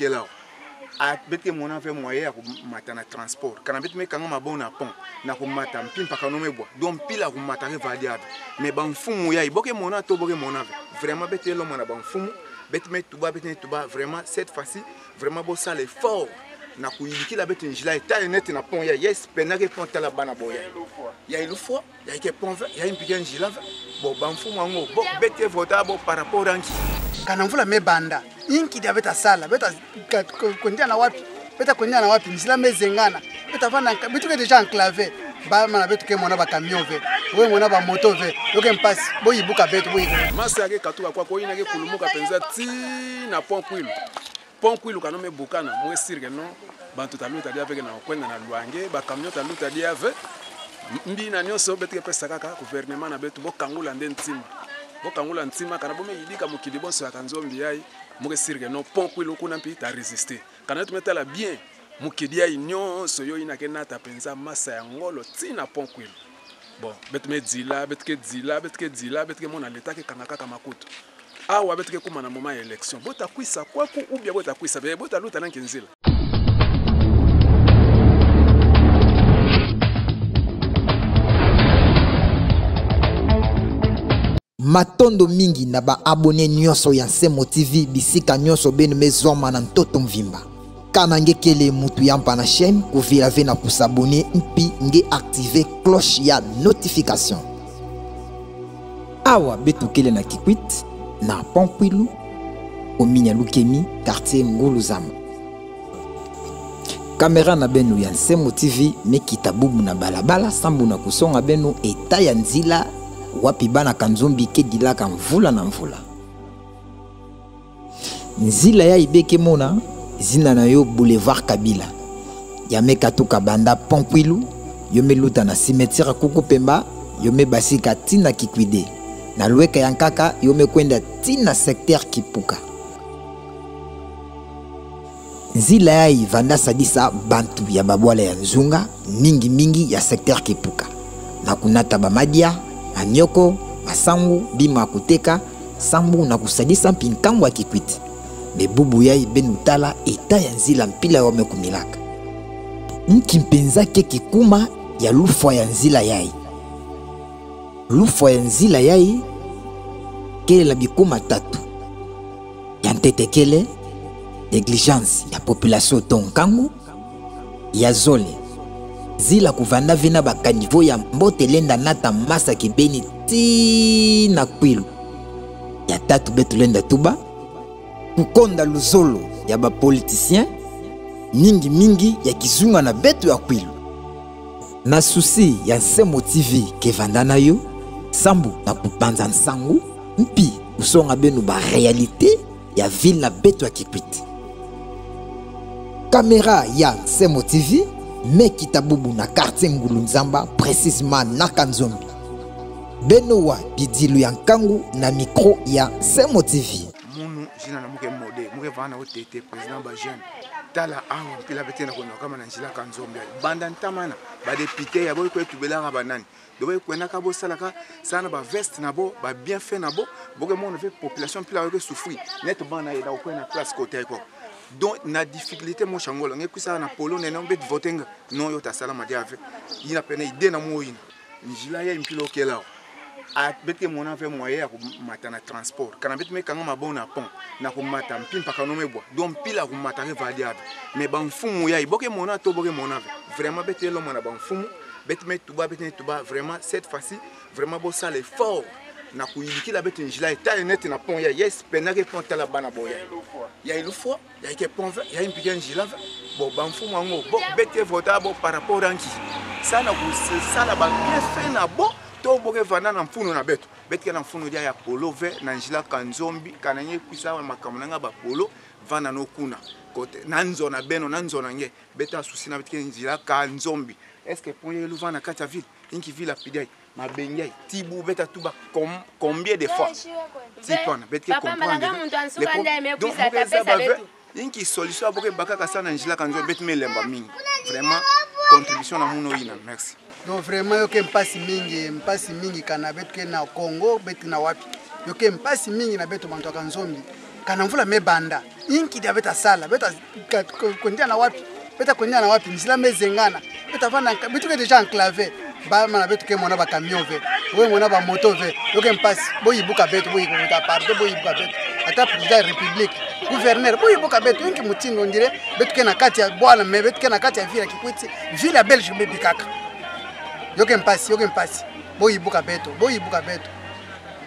okela a bete mona fait moyen ko mata na transport kana bete me kanga mabona pont na ko mata mpimpa kana mebwa donc pila ko mata ke valiable mais ban fumu ya iboke mona to boke mona vraiment bete lo mona ban fumu bete me tuba vraiment cette fois-ci vraiment bo ça l'effort na ko yiki la bete njila eta net na pont ya yes penake pont la bana boya ya une fois ya ke pont ya impika njila bo ban fumu ngo bo bete vota bo par rapport anki kana mvula mebanda inki dia beta sala beta kondia na wapi beta kondia na wapi nisila mezengana beta vana bitu ke déjà enclavé ba mana betu ke mona ba camion ve we mona ba moto ve yoke mpasi boyi buka betu boyi masa ke katuka kwa ko ina ke kulumuka penza ti na pont kwilu kana me bukana mo sirke no bantu taluta dia avec na kwenda na lwange ba camion taluta dia ave mbina nyonso betu ke pesa kaka gouvernement na betu bo kangula ndentima bokangula ntima kana bome yidika mokili bonso ya kanzombi yai moke sirke no pont kwilu kuna mpi ta résister kana tumetala bien mokili yai nyonso yo ina ke nata penza masa ya ngolo tina pont kwilu bon betume dila betke mona leta ke kanga kaka makutu awa betke kuma na moment ya élection bota kwisa kwaku ou bien bota kwisa be bota luta na nkenzila matondo mingi na ba abonné nyonso ya Nsemo TV bisika nyonso beno mezoma na ntoto mvimba kana ngekele mutu yampa na chaîne kovila ve na kusabone mpi nge activer cloche ya notification awa betukele na Kikwit na Pont Kwilu ominya Lukemi quartier Ngulu Zama kamera na beno ya Nsemo TV mekita bubu na balabala sambu na kusonga beno eta ya nzila wapi bana kanzombi ke dilaka mvula na mvula nzila ya ibeke mona zina na yo boulevard Kabila ya mekatuka banda Pont Kwilu yo meluta na cimetière Kuku Pemba yo mebasika tina Kikwide na lweka ya nkaka yo mekwenda tina secteur Kipuka nzila ya ivanda sadisa bantu ya babwala ya nzunga mingi ya secteur Kipuka na kunata bamadia anyoko masangu bima kuteka sambu na kusadisa mpinkangu wa Kikwiti bebubu yai benutala eta ya nzila mpila wamekumilaka mkimpenza ke kikuma ya lufwa ya nzila yai kele la bikuma tatu ya ntetekele negligence ya population tonkangu ya zole zila kuvanda vina bakanivo ya mbote lenda nata masa kibeni ti na Kwilu ya tatu betu lenda tuba kukonda luzolo ya ba politicien mingi ya kizunga na betu ya Kwilu na susi ya Nsemo TV kevanda na yo sambu na kupanza nsangu mpi usonga benu ba réalité ya ville na betu ya Kikwiti kamera ya Nsemo TV mekita bubu na quartier Ngulu Nzamba précisément na Kanzombi Benowa bidilu ya nkangu na micro ya Nsemo TV munu jina na muke mode muke vana otete président ba jeune tala awa pila betena kono kama na njila Kanzombi banda ntamana ba député ya boy ko etubela ba nani do boy ko na ka bo salaka sana ba veste na bo ba bien fait na bo boke mon fait population pila ko souffrir net bana ida ko na place côté ko donc na difficulté mo changolo nge kusa na polo ne non bet votenga non yo ta sala ma diave ina pena ide na mo ina njila ya impilo kela a betke mona fait moyen ko mata na transport kana bet me kanga mabona pont na ko mata mpimpa kana mebwa donc pila ko mata ke valiable mais ban fumu ya iboke mona to boke mona vraiment bete lo mona ban fumu bet me tuba vraiment cette fois-ci vraiment bo ça l'effort na kuyiki la bete njila eta net na pont ya yes penake pont la bana boya ya une fois ya ke pont ya impika njila bo ban fumu ngo bo bete vota bo par rapport anki ça na ko ça la ba bien fait na bo to boke vana na mfuno na beto betke na mfuno dia ya polo ve na njila Kanzombi kananye kwisa makamuna nga ba polo vana no kuna kote nanzo na beno nanzo na nge beta susi na betke njila Kanzombi est-ce que pour y vana kata ville inki ville apidai ma bengay tibu beta tuba combien de fois tipana betke comprendre inki solution boke bakaka sana njila Kanzombi betme lemba mingi vraiment contribution na muno ina merci. Donc vraiment yoke mpasi mingi kana betu ke na Congo betu na wapi yoke mpasi mingi na betu bantu Kanzombi kana mvula mebanda inki dia beta sala beta kondia na wapi nisila mezengana beta vana bitu ke déjà enclavé ba mana betu ke mona ba camion ve we mona ba moto ve yoke mpasi boyibuka betu boyibuka parto boyibuka betu ata président de république gouverneur boyibuka betu inki mutini on dirait betu ke na kati ya bwana me betu ke na kati ya ville Kikwiti ville ya Belge bebikaka yoke mpasi boyibuka betu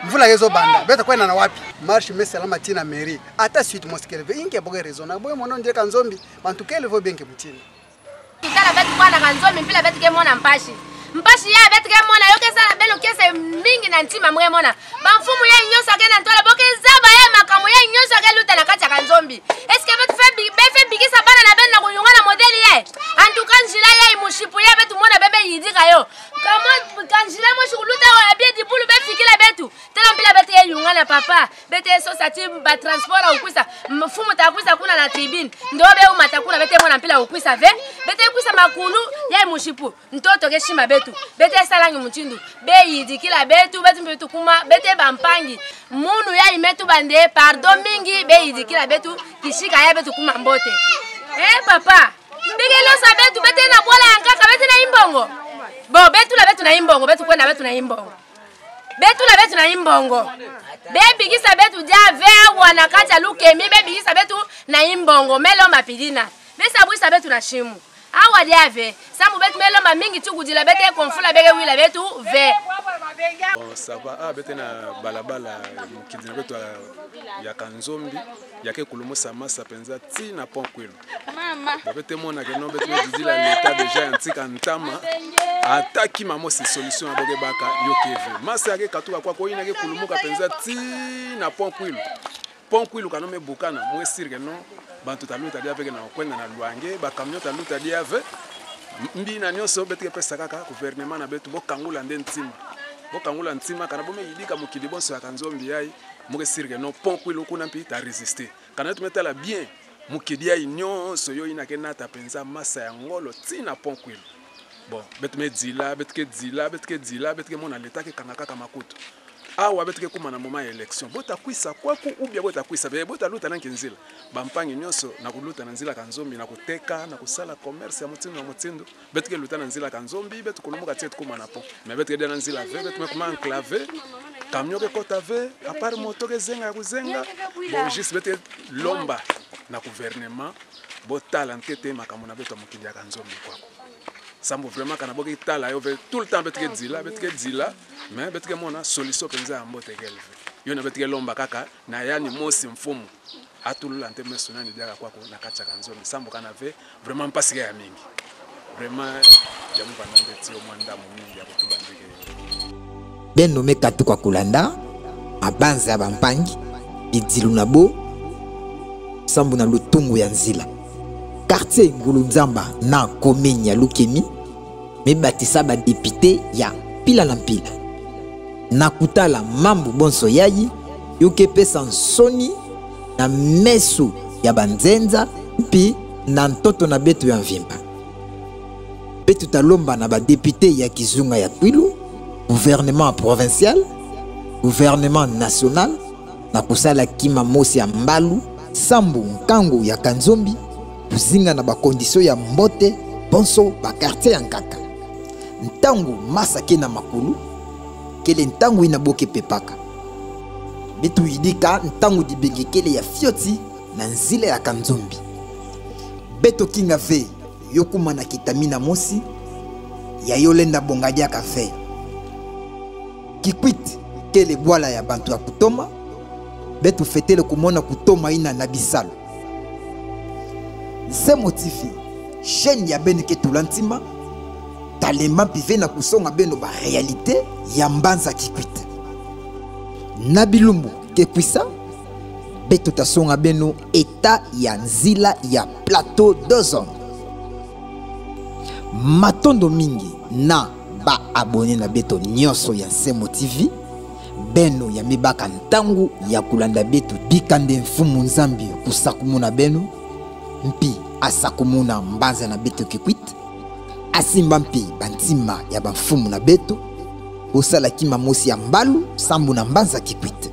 mvula yezo banda beta kwenda na wapi marche mais salama tina mairie ata suite moskeleve inke boge raisonnable boye mono ndire kanzombi bantu kele vo benke mutini tutala betu kwa na kanzombi mpila betu ke mona mpashi ya betu ke mona yoke sala belo kese mingi na ntima mwe mona bamfumu ya nyoso akena ntola boke zaba ya makamu ya nyoso akeluta na kati ya kanzombi eske betu fe bigisa bana na bena kuyungana modeli ye antuka njila ya imushipu ya betu mona bebe yidika yo kama kanjila moshi kuluta wa bie dibulu be fikila betu tela mpila betu ye yungana papa bete so sati ba transport ukuisa mfumu takuisa kuna na tribune ndo be umatakuna bete mona mpila ukuisa ve bete kuisa makulu ya imushipu ntoto ke shima betu bete salangi muchindu be yidikila betu kuma bete bampangi munu ya imetu bande pardon mingi be yidikila betu kishika ya betu kuma mbote papa bigelo sa betu bete na bola yankaka bete na imbongo bo betu na imbongo betu kwenda betu na imbongo bebigisa betu dia ve wana kati lukemi bebigisa betu na imbongo melo mapidina besa bwisa betu na shimu awa dia ve samu betu melo mamingi tukudila bete konfula bege wila betu ve bon ça va bete na balabala mukidina betu ya kanzombi yake kulumusa masa penza ti na pont kwelo mama bete mona ke no betu dizila l'état déjà antika ntama ataki mamo si solution aboge baka yokeve masa yake katuka kwa ko ina ke kulumuka penza ti na pont kwelo kanome bukana mwe sirke no bantu taluta dia avec na kwenda na Lwange ba camion taluta dia avec mbina nyonso bete pesa kaka gouvernement na betu bokangula ntima kana bome yidika mukidi bonso ya kanzombi yai muke sirke no pont kwilo kuna mpi ta résister kana tu metala bien mukidi yai nyonso yo ina kenata penza masa ya ngolo tina pont kwilo bon betu medzila betke mona leta ke kangaka kama makutu awa betke kuma na moment ya election bota kwisa kwaku ubia bota kwisa be bota luta na nzila bampangi nyonso na kuluta na nzila kanzombi na kuteka na kusala commerce ya mutindo betke luta na nzila kanzombi betu kulumuka tete kuma na pont mais betke de na nzila ve betu kuma enclavé camion ke kota ve à part moto ke zenga ya kuzenga bon juste betke lomba na gouvernement botala ntete makambo na betu mukidi ya kanzombi kwako sambo vraiment kana boki tala yo tout le temps betke dila mais betke mona solution penza ya mbote kelve yo na betke lomba kaka na yani mosi mfumu atulula nteme mesonani diaka kwako na kacha kanzombi sambo kana ve vraiment mpasi ya mingi vraiment ya mvana ndeti yo mwanda mingi ya kutubandike beno mekatu kwa kulanda abanza ya bampangi idilu na bo sambo na lutungu ya nzila quartier Ngulunzamba na commune ya Lukemi mebatisa ba député ya pila na pila na kutala mambu bonso yayi yoke pesa nsoni na mesu ya banzenza mpi na ntoto na betu ya mvimba betu talomba na ba député ya Kizunga ya Kwilu gouvernement provincial gouvernement national na kusala kima mosi ya Mbalu Sambu Nkangu ya Kanzombi kuzinga na ba condition ya mbote bonso ba quartier ya Nkaka ntangu masake na makulu kele ntangu inaboke pepaka betu idika ntangu dibengekele ya fioti na nzile ya Kanzombi beto kinga ve yokuma na kitamina mosi ya yolenda bongadia kafe Kikwiti kele bwala ya bantu ya kutoma betu fetele kumona kutoma ina na bisalo se motifi chaîne ya beno ke tulantima talema pive na kusonga beno ba réalité ya mbanza Kikwiti na bilumbu ke kwisa beto tasonga beno eta ya nzila ya plateau 2 zones matondo mingi na ba abonné na beto nyonso ya Semo TV beno ya mibaka ntangu ya kulanda beto bikande mfumu nzambi kusakumuna beno mpi asakumuna mbanza na beto Kikwiti asimba mpi bantima ya bamfumu na beto osala kima mosi ya Mbalu sambu na mbanza Kikwiti